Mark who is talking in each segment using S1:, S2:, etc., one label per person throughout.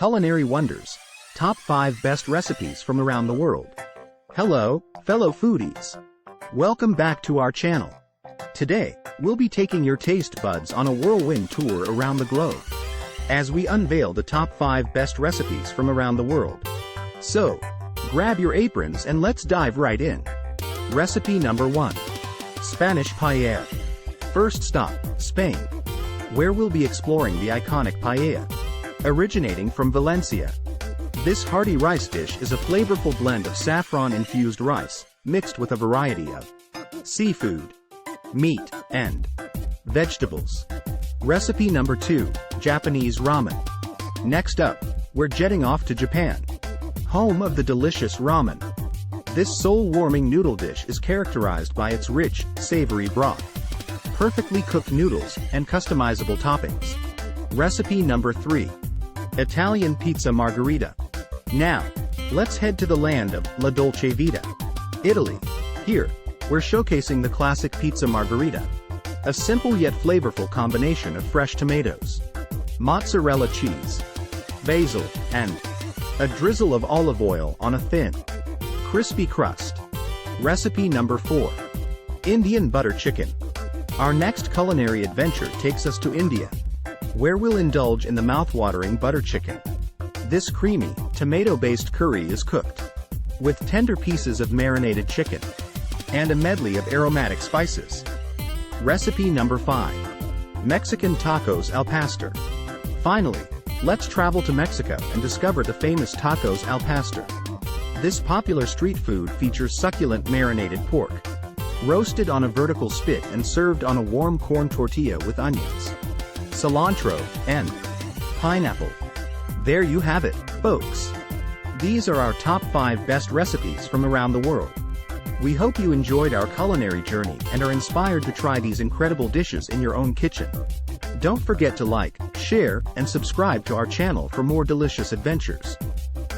S1: Culinary Wonders. Top 5 Best Recipes from Around the World. Hello, fellow foodies. Welcome back to our channel. Today, we'll be taking your taste buds on a whirlwind tour around the globe, as we unveil the top 5 best recipes from around the world. So, grab your aprons and let's dive right in. Recipe number 1. Spanish Paella. First stop, Spain, where we'll be exploring the iconic paella, originating from Valencia. This hearty rice dish is a flavorful blend of saffron-infused rice, mixed with a variety of seafood, meat, and vegetables. Recipe number 2, Japanese Ramen. Next up, we're jetting off to Japan, home of the delicious ramen. This soul-warming noodle dish is characterized by its rich, savory broth, perfectly cooked noodles, and customizable toppings. Recipe number 3. Italian Pizza Margherita. Now, let's head to the land of La Dolce Vita, Italy. Here, we're showcasing the classic pizza margherita, a simple yet flavorful combination of fresh tomatoes, mozzarella cheese, basil, and a drizzle of olive oil on a thin, crispy crust. Recipe number 4. Indian Butter Chicken. Our next culinary adventure takes us to India, where we'll indulge in the mouthwatering butter chicken. This creamy, tomato-based curry is cooked with tender pieces of marinated chicken and a medley of aromatic spices. Recipe number 5. Mexican Tacos al Pastor. Finally, let's travel to Mexico and discover the famous tacos al pastor. This popular street food features succulent marinated pork, roasted on a vertical spit and served on a warm corn tortilla with onions, cilantro, and pineapple. There you have it, folks. These are our top 5 best recipes from around the world. We hope you enjoyed our culinary journey and are inspired to try these incredible dishes in your own kitchen. Don't forget to like, share, and subscribe to our channel for more delicious adventures.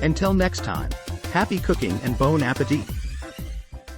S1: Until next time, happy cooking and bon appetit!